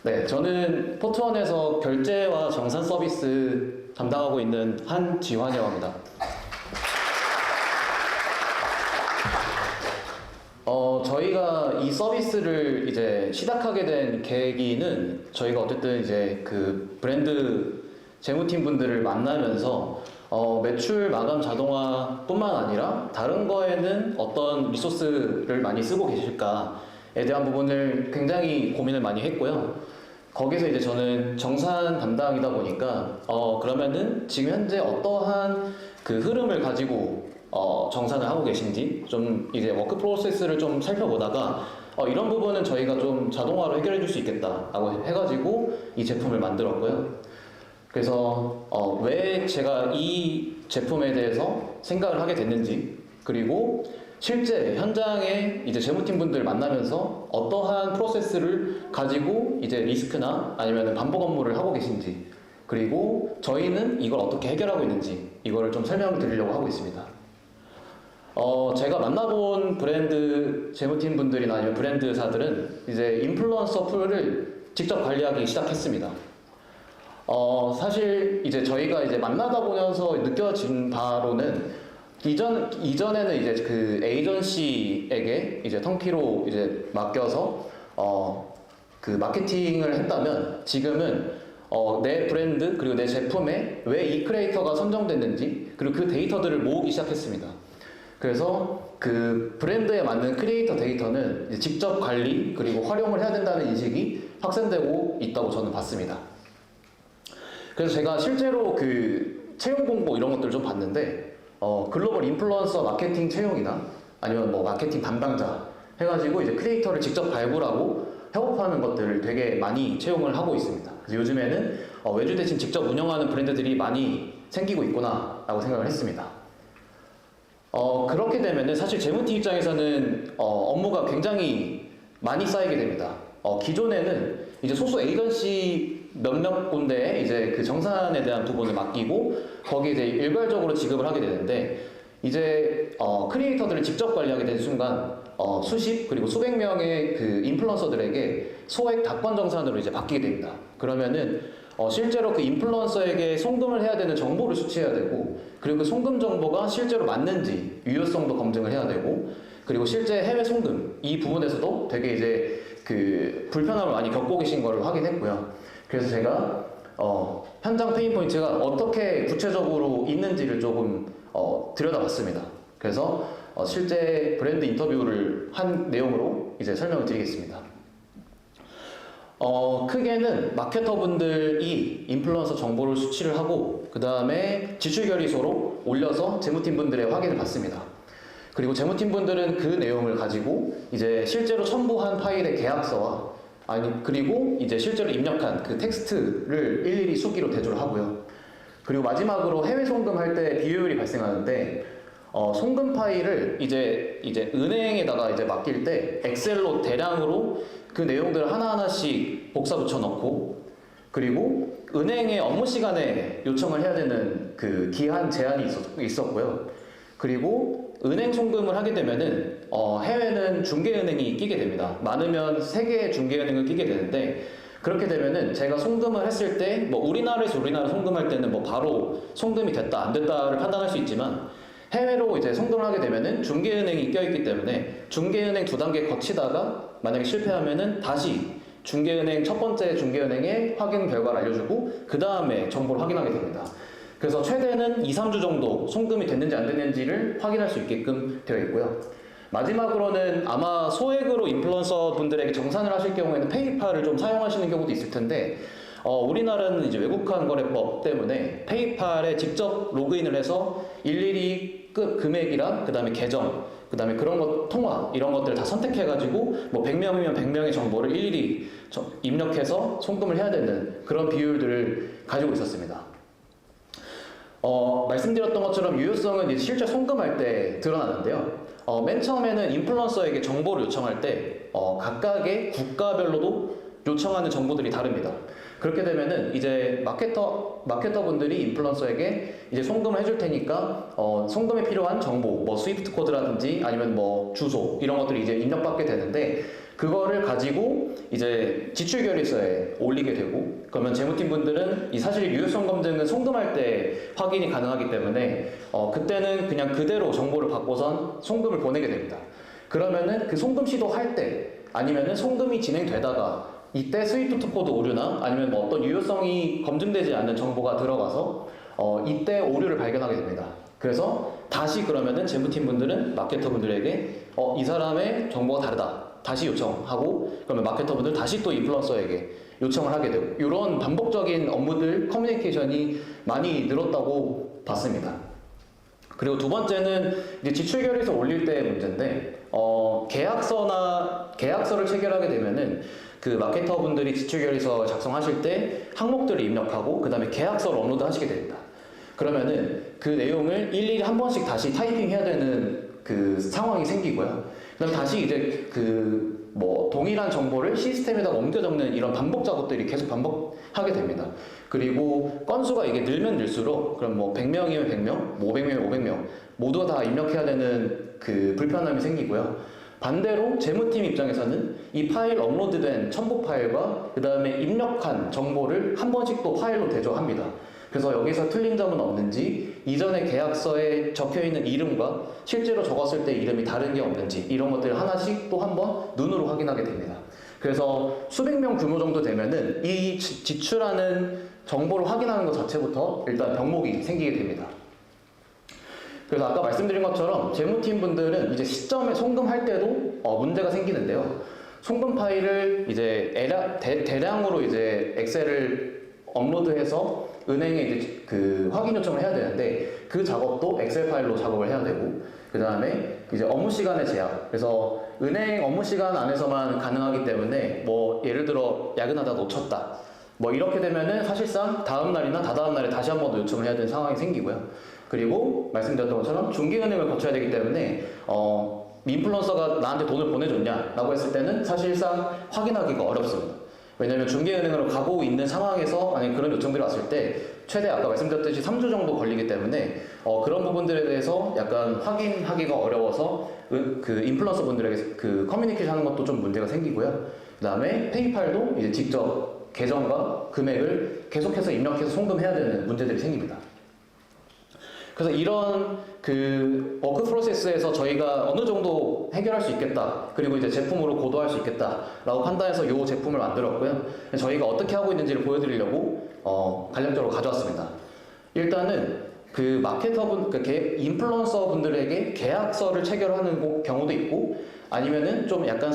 네, 저는 포트원에서 결제와 정산 서비스 담당하고 있는 한지환이라고 합니다. 저희가 이 서비스를 이제 시작하게 된 계기는 저희가 어쨌든 이제 그 브랜드 재무팀 분들을 만나면서 매출 마감 자동화뿐만 아니라 다른 거에는 어떤 리소스를 많이 쓰고 계실까에 대한 부분을 굉장히 고민을 많이 했고요. 거기서 이제 저는 정산 담당이다 보니까 그러면은 지금 현재 어떠한 그 흐름을 가지고 정산을 하고 계신지 좀 이제 워크 프로세스를 좀 살펴보다가 이런 부분은 저희가 좀 자동화로 해결해 줄 수 있겠다라고 해가지고 이 제품을 만들었고요. 그래서 왜 제가 이 제품에 대해서 생각을 하게 됐는지, 그리고 실제 현장에 이제 재무팀 분들 만나면서 어떠한 프로세스를 가지고 이제 리스크나 아니면 반복 업무를 하고 계신지, 그리고 저희는 이걸 어떻게 해결하고 있는지 이거를 좀 설명드리려고 하고 있습니다. 제가 만나본 브랜드 재무팀 분들이나 아니면 브랜드사들은 이제 인플루언서 풀을 직접 관리하기 시작했습니다. 사실 이제 저희가 이제 만나다 보면서 느껴진 바로는 이전에는 이제 그 에이전시에게 이제 턴키로 이제 맡겨서 그 마케팅을 했다면 지금은 내 브랜드 그리고 내 제품에 왜 이 크리에이터가 선정됐는지 그리고 그 데이터들을 모으기 시작했습니다. 그래서 그 브랜드에 맞는 크리에이터 데이터는 이제 직접 관리 그리고 활용을 해야 된다는 인식이 확산되고 있다고 저는 봤습니다. 그래서 제가 실제로 그 채용 공고 이런 것들을 좀 봤는데 글로벌 인플루언서 마케팅 채용이나 아니면 뭐 마케팅 담당자 해가지고 이제 크리에이터를 직접 발굴하고 협업하는 것들을 되게 많이 채용을 하고 있습니다. 그래서 요즘에는 외주 대신 직접 운영하는 브랜드들이 많이 생기고 있구나 라고 생각을 했습니다. 그렇게 되면은 사실 재무팀 입장에서는 업무가 굉장히 많이 쌓이게 됩니다. 기존에는 이제 소수 에이전시 몇몇 군데에 이제 그 정산에 대한 부분을 맡기고 거기에 이제 일괄적으로 지급을 하게 되는데 이제 크리에이터들을 직접 관리하게 된 순간 수십 그리고 수백 명의 그 인플루언서들에게 소액 답관 정산으로 이제 바뀌게 됩니다. 그러면은 실제로 그 인플루언서에게 송금을 해야 되는 정보를 수취해야 되고 그리고 그 송금 정보가 실제로 맞는지 유효성도 검증을 해야 되고 그리고 실제 해외 송금 이 부분에서도 되게 이제 그 불편함을 많이 겪고 계신 걸 확인했고요. 그래서 제가 현장 페인 포인트가 어떻게 구체적으로 있는지를 조금 들여다봤습니다. 그래서 실제 브랜드 인터뷰를 한 내용으로 이제 설명을 드리겠습니다. 크게는 마케터분들이 인플루언서 정보를 수취를 하고 그 다음에 지출결의서로 올려서 재무팀분들의 확인을 받습니다. 그리고 재무팀분들은 그 내용을 가지고 이제 실제로 첨부한 파일의 계약서와 그리고 이제 실제로 입력한 그 텍스트를 일일이 수기로 대조를 하고요. 그리고 마지막으로 해외 송금할 때 비효율이 발생하는데 송금 파일을 이제 은행에다가 이제 맡길 때 엑셀로 대량으로 그 내용들을 하나하나씩 복사 붙여 넣고 그리고 은행의 업무 시간에 요청을 해야 되는 그 기한 제한이 있었고요. 그리고 은행 송금을 하게 되면은 해외는 중개은행이 끼게 됩니다. 많으면 3개의 중개은행을 끼게 되는데 그렇게 되면은 제가 송금을 했을 때 뭐 우리나라에서 우리나라 송금할 때는 뭐 바로 송금이 됐다 안 됐다를 판단할 수 있지만 해외로 이제 송금을 하게 되면은 중개은행이 껴있기 때문에 중개은행 2단계 거치다가 만약에 실패하면은 다시 중개은행 첫 번째 중개은행의 확인 결과를 알려주고 그 다음에 정보를 확인하게 됩니다. 그래서 최대는 2-3주 정도 송금이 됐는지 안 됐는지를 확인할 수 있게끔 되어 있고요. 마지막으로는 아마 소액으로 인플루언서 분들에게 정산을 하실 경우에는 페이팔을 좀 사용하시는 경우도 있을 텐데 우리나라는 이제 외국환 거래법 때문에 페이팔에 직접 로그인을 해서 일일이 금액이랑 그 다음에 계정 그 다음에 그런 것 통화 이런 것들을 다 선택해가지고 뭐 100명이면 100명의 정보를 일일이 입력해서 송금을 해야 되는 그런 비율들을 가지고 있었습니다. 말씀드렸던 것처럼 유효성은 이제 실제 송금할 때 드러나는데요. 맨 처음에는 인플루언서에게 정보를 요청할 때 각각의 국가별로도 요청하는 정보들이 다릅니다. 그렇게 되면은 이제 마케터분들이 인플루언서에게 이제 송금을 해줄 테니까 송금에 필요한 정보, 뭐 스위프트 코드라든지 아니면 뭐 주소 이런 것들이 이제 입력받게 되는데 그거를 가지고 이제 지출 결의서에 올리게 되고, 그러면 재무팀 분들은 이 사실 유효성 검증은 송금할 때 확인이 가능하기 때문에 그때는 그냥 그대로 정보를 받고선 송금을 보내게 됩니다. 그러면은 그 송금 시도할 때 아니면은 송금이 진행되다가 이때 스위프트 코드 오류나 아니면 뭐 어떤 유효성이 검증되지 않는 정보가 들어가서 이때 오류를 발견하게 됩니다. 그래서 다시 그러면은 재무팀 분들은 마케터 분들에게 이 사람의 정보가 다르다, 다시 요청하고, 그러면 마케터 분들 다시 또 인플루언서에게 요청을 하게 되고, 이런 반복적인 업무들 커뮤니케이션이 많이 늘었다고 봤습니다. 그리고 두 번째는 이제 지출 결의서 올릴 때의 문제인데, 계약서를 체결하게 되면은 그 마케터 분들이 지출 결의서 작성하실 때 항목들을 입력하고 그 다음에 계약서를 업로드 하시게 됩니다. 그러면은 그 내용을 일일이 한 번씩 다시 타이핑해야 되는 그 상황이 생기고요. 그다음 다시 이제 그 뭐 동일한 정보를 시스템에다 옮겨 적는 이런 반복 작업들이 계속 반복하게 됩니다. 그리고 건수가 이게 늘면 늘수록, 그럼 뭐 100명이면 100명, 500명이면 500명 모두 다 입력해야 되는 그 불편함이 생기고요. 반대로 재무팀 입장에서는 이 파일 업로드된 첨부 파일과 그 다음에 입력한 정보를 한 번씩 또 파일로 대조합니다. 그래서 여기서 틀린 점은 없는지, 이전에 계약서에 적혀있는 이름과 실제로 적었을 때 이름이 다른 게 없는지, 이런 것들을 하나씩 또 한 번 눈으로 확인하게 됩니다. 그래서 수백 명 규모 정도 되면은 이 지출하는 정보를 확인하는 것 자체부터 일단 병목이 생기게 됩니다. 그래서 아까 말씀드린 것처럼 재무팀 분들은 이제 시점에 송금할 때도 문제가 생기는데요. 송금 파일을 이제 대량으로 이제 엑셀을 업로드해서 은행에 이제 그 확인 요청을 해야 되는데, 그 작업도 엑셀 파일로 작업을 해야 되고, 그 다음에 이제 업무 시간의 제약. 그래서 은행 업무 시간 안에서만 가능하기 때문에 뭐 예를 들어 야근하다 놓쳤다, 뭐 이렇게 되면은 사실상 다음 날이나 다다음 날에 다시 한 번 더 요청을 해야 되는 상황이 생기고요. 그리고 말씀드렸던 것처럼 중개은행을 거쳐야 되기 때문에 인플루언서가 나한테 돈을 보내줬냐 라고 했을 때는 사실상 확인하기가 어렵습니다. 왜냐하면 중개은행으로 가고 있는 상황에서 만약 그런 요청들이 왔을 때 최대 아까 말씀드렸듯이 3주 정도 걸리기 때문에 그런 부분들에 대해서 약간 확인하기가 어려워서 그 인플루언서 분들에게 그 커뮤니케이션 하는 것도 좀 문제가 생기고요. 그 다음에 페이팔도 이제 직접 계정과 금액을 계속해서 입력해서 송금해야 되는 문제들이 생깁니다. 그래서 이런 그 워크 프로세스에서 저희가 어느 정도 해결할 수 있겠다, 그리고 이제 제품으로 고도할 수 있겠다라고 판단해서 이 제품을 만들었고요. 저희가 어떻게 하고 있는지를 보여드리려고 간략적으로 가져왔습니다. 일단은 그 마케터분, 그 인플루언서 분들에게 계약서를 체결하는 경우도 있고, 아니면은 좀 약간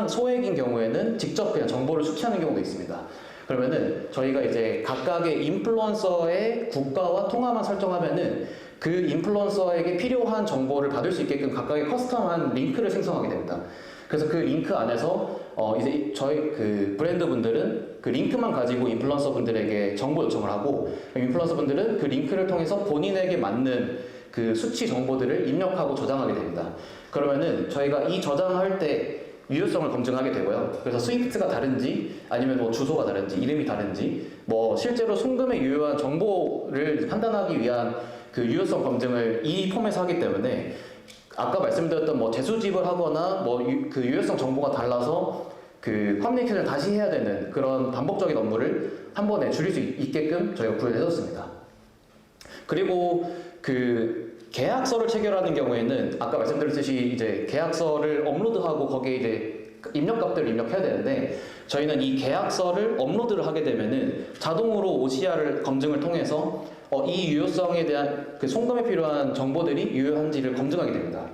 소액인 경우에는 직접 그냥 정보를 수취하는 경우도 있습니다. 그러면은 저희가 이제 각각의 인플루언서의 국가와 통화만 설정하면은 그 인플루언서에게 필요한 정보를 받을 수 있게끔 각각의 커스텀한 링크를 생성하게 됩니다. 그래서 그 링크 안에서 이제 저희 그 브랜드 분들은 그 링크만 가지고 인플루언서 분들에게 정보 요청을 하고, 인플루언서 분들은 그 링크를 통해서 본인에게 맞는 그 수치 정보들을 입력하고 저장하게 됩니다. 그러면은 저희가 이 저장할 때 유효성을 검증하게 되고요. 그래서 스위프트가 다른지, 아니면 뭐 주소가 다른지, 이름이 다른지, 뭐 실제로 송금에 유효한 정보를 판단하기 위한 그 유효성 검증을 이 폼에서 하기 때문에, 아까 말씀드렸던 뭐 재수집을 하거나 뭐 그 유효성 정보가 달라서 그 커뮤니케이션을 다시 해야 되는 그런 반복적인 업무를 한 번에 줄일 수 있게끔 저희가 구현해줬습니다. 그리고 그 계약서를 체결하는 경우에는 아까 말씀드렸듯이 이제 계약서를 업로드하고 거기에 이제 입력값들을 입력해야 되는데, 저희는 이 계약서를 업로드를 하게 되면은 자동으로 OCR을 검증을 통해서 이 유효성에 대한 그 송금에 필요한 정보들이 유효한지를 검증하게 됩니다.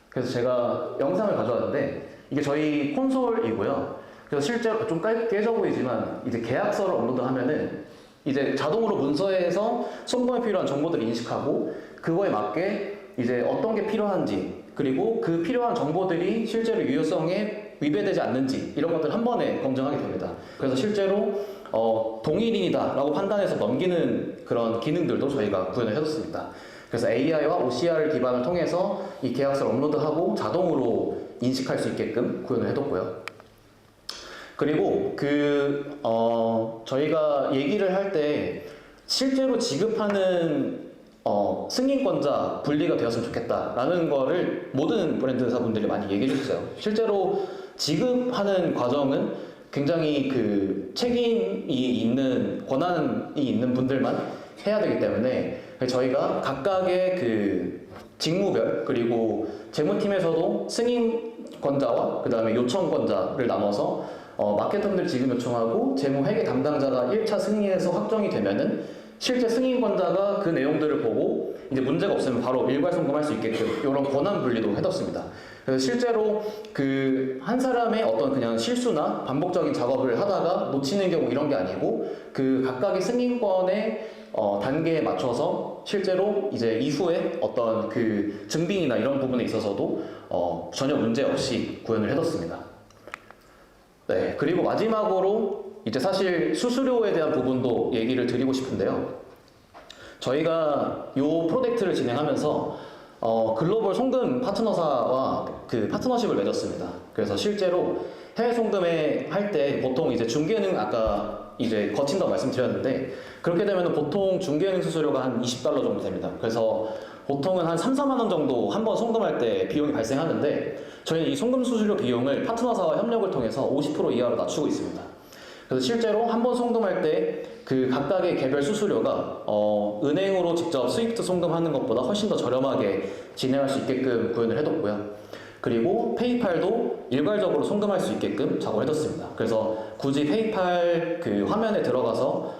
그래서 제가 영상을 가져왔는데, 이게 저희 콘솔이고요. 그래서 실제로 좀 깨져 보이지만 이제 계약서를 업로드하면은 이제 자동으로 문서에서 송금에 필요한 정보들을 인식하고, 그거에 맞게 이제 어떤 게 필요한지, 그리고 그 필요한 정보들이 실제로 유효성에 위배되지 않는지, 이런 것들 한 번에 검증하게 됩니다. 그래서 실제로 동일인이다 라고 판단해서 넘기는 그런 기능들도 저희가 구현을 해뒀습니다. 그래서 AI와 OCR을 기반을 통해서 이 계약서를 업로드하고 자동으로 인식할 수 있게끔 구현을 해뒀고요. 그리고 저희가 얘기를 할 때 실제로 지급하는 승인권자 분리가 되었으면 좋겠다라는 거를 모든 브랜드사분들이 많이 얘기해 주셨어요. 실제로 지급하는 과정은 굉장히 그 책임이 있는, 권한이 있는 분들만 해야 되기 때문에 저희가 각각의 그 직무별, 그리고 재무팀에서도 승인권자와 그 다음에 요청권자를 나눠서 마케터분들 지급 요청하고 재무회계 담당자가 1차 승인해서 확정이 되면은 실제 승인권자가 그 내용들을 보고 이제 문제가 없으면 바로 일괄 송금할 수 있게끔 이런 권한 분리도 해뒀습니다. 그래서 실제로 그 한 사람의 어떤 그냥 실수나 반복적인 작업을 하다가 놓치는 경우 이런 게 아니고 그 각각의 승인권의 단계에 맞춰서 실제로 이제 이후에 어떤 그 증빙이나 이런 부분에 있어서도 전혀 문제 없이 구현을 해뒀습니다. 네, 그리고 마지막으로 이제 사실 수수료에 대한 부분도 얘기를 드리고 싶은데요. 저희가 요 프로젝트를 진행하면서 글로벌 송금 파트너사와 그 파트너십을 맺었습니다. 그래서 실제로 해외 송금에 할 때 보통 이제 중개는 아까 이제 거친다고 말씀드렸는데 그렇게 되면 보통 중개은행 수수료가 한 $20 정도 됩니다. 그래서 보통은 한 3, 4만 원 정도 한 번 송금할 때 비용이 발생하는데 저희는 이 송금 수수료 비용을 파트너사와 협력을 통해서 50% 이하로 낮추고 있습니다. 그래서 실제로 한 번 송금할 때 그 각각의 개별 수수료가 은행으로 직접 스위프트 송금하는 것보다 훨씬 더 저렴하게 진행할 수 있게끔 구현을 해뒀고요. 그리고 페이팔도 일괄적으로 송금할 수 있게끔 작업을 해뒀습니다. 그래서 굳이 페이팔 그 화면에 들어가서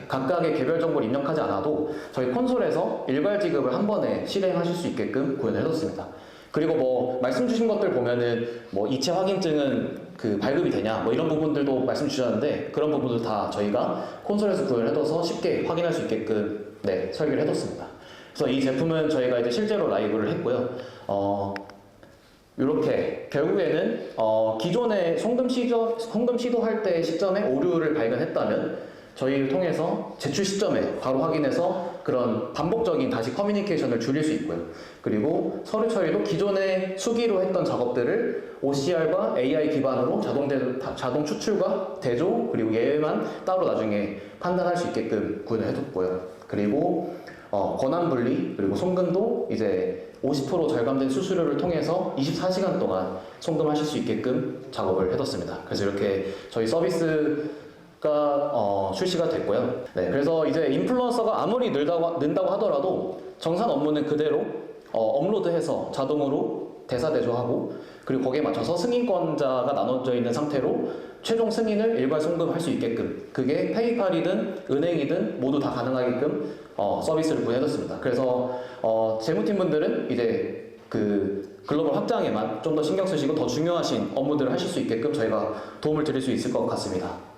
각각의 개별 정보를 입력하지 않아도 저희 콘솔에서 일괄 지급을 한 번에 실행하실 수 있게끔 구현을 해뒀습니다. 그리고 뭐 말씀 주신 것들 보면은 뭐 이체 확인증은 그 발급이 되냐 뭐 이런 부분들도 말씀 주셨는데 그런 부분도 다 저희가 콘솔에서 구현을 해둬서 쉽게 확인할 수 있게끔 네, 설계를 해뒀습니다. 그래서 이 제품은 저희가 이제 실제로 라이브를 했고요. 이렇게 결국에는 기존에 송금 시도할 때 시점에 오류를 발견했다면 저희를 통해서 제출 시점에 바로 확인해서 그런 반복적인 다시 커뮤니케이션을 줄일 수 있고요. 그리고 서류 처리도 기존에 수기로 했던 작업들을 OCR과 AI 기반으로 자동 추출과 대조 그리고 예외만 따로 나중에 판단할 수 있게끔 구현을 해뒀고요. 그리고 권한 분리 그리고 송금도 이제 50% 절감된 수수료를 통해서 24시간 동안 송금하실 수 있게끔 작업을 해뒀습니다. 그래서 이렇게 저희 서비스가 출시가 됐고요. 네, 그래서 이제 인플루언서가 아무리 는다고 하더라도 정산 업무는 그대로 업로드해서 자동으로 대사대조하고 그리고 거기에 맞춰서 승인권자가 나눠져 있는 상태로 최종 승인을 일괄 송금할 수 있게끔 그게 페이팔이든 은행이든 모두 다 가능하게끔 서비스를 구현해뒀습니다. 그래서 재무팀 분들은 이제 그 글로벌 확장에만 좀 더 신경 쓰시고 더 중요하신 업무들을 하실 수 있게끔 저희가 도움을 드릴 수 있을 것 같습니다.